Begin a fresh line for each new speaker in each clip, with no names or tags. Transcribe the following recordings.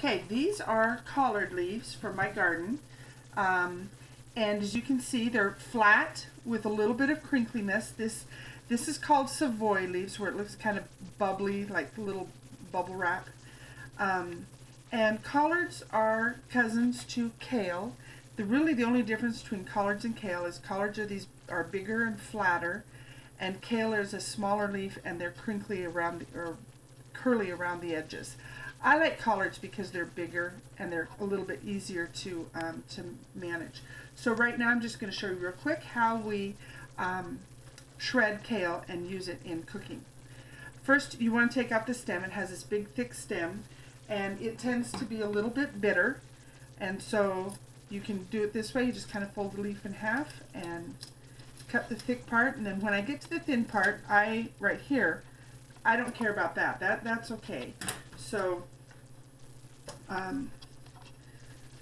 Okay, these are collard leaves for my garden. And as you can see, they're flat with a little bit of crinkliness. This is called Savoy leaves, where it looks kind of bubbly, like a little bubble wrap. And collards are cousins to kale. Really the only difference between collards and kale is collards are bigger and flatter, and kale is a smaller leaf and they're crinkly around or curly around the edges. I like collards because they're bigger and they're a little bit easier to manage. So right now I'm just going to show you real quick how we shred kale and use it in cooking. First, you want to take out the stem. It has this big thick stem and it tends to be a little bit bitter, and so you can do it this way. You just kind of fold the leaf in half and cut the thick part, and then when I get to the thin part, right here, I don't care about that. That's okay. So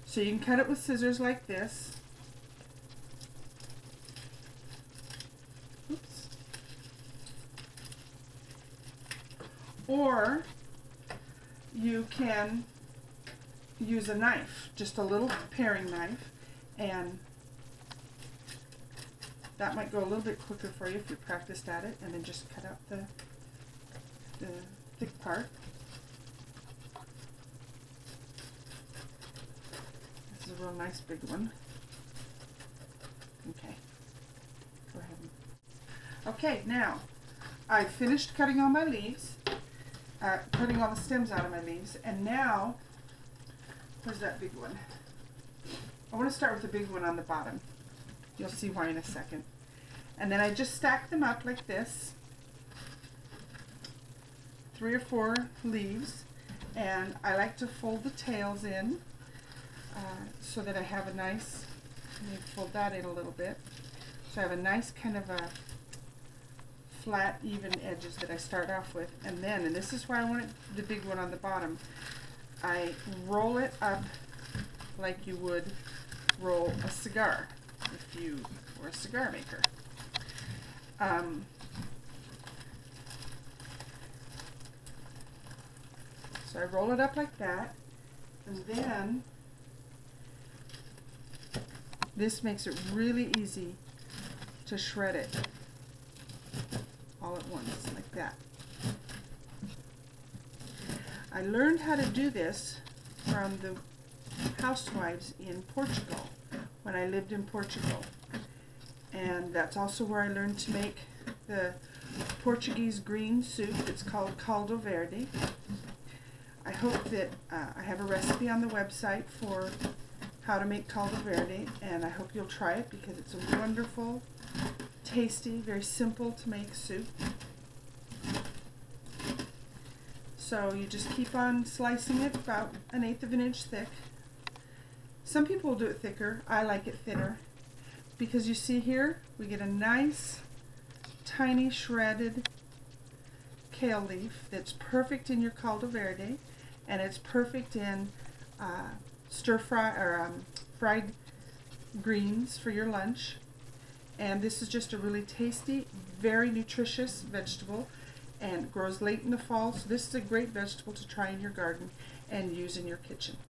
so you can cut it with scissors like this. Oops. Or you can use a knife, just a little paring knife, and that might go a little bit quicker for you if you practiced at it, and then just cut out the thick part. This is a real nice big one. Okay, go ahead. Okay, now I've finished cutting all my leaves, cutting all the stems out of my leaves, and now, where's that big one? I want to start with the big one on the bottom. You'll see why in a second. And then I just stack them up like this, 3 or 4 leaves, and I like to fold the tails in so that I have a nice, let me fold that in a little bit, so I have a nice kind of a flat, even edges that I start off with. And then, and this is why I want the big one on the bottom, I roll it up like you would roll a cigar if you were a cigar maker. So I roll it up like that, and then this makes it really easy to shred it all at once, like that. I learned how to do this from the housewives in Portugal when I lived in Portugal, and that's also where I learned to make the Portuguese green soup. It's called caldo verde. I hope that I have a recipe on the website for how to make caldo verde, and I hope you'll try it because it's a wonderful, tasty, very simple to make soup. So you just keep on slicing it about 1/8 of an inch thick. Some people will do it thicker. I like it thinner because you see here we get a nice tiny shredded kale leaf that's perfect in your caldo verde, and it's perfect in stir fry or fried greens for your lunch. And this is just a really tasty, very nutritious vegetable, and grows late in the fall. So this is a great vegetable to try in your garden and use in your kitchen.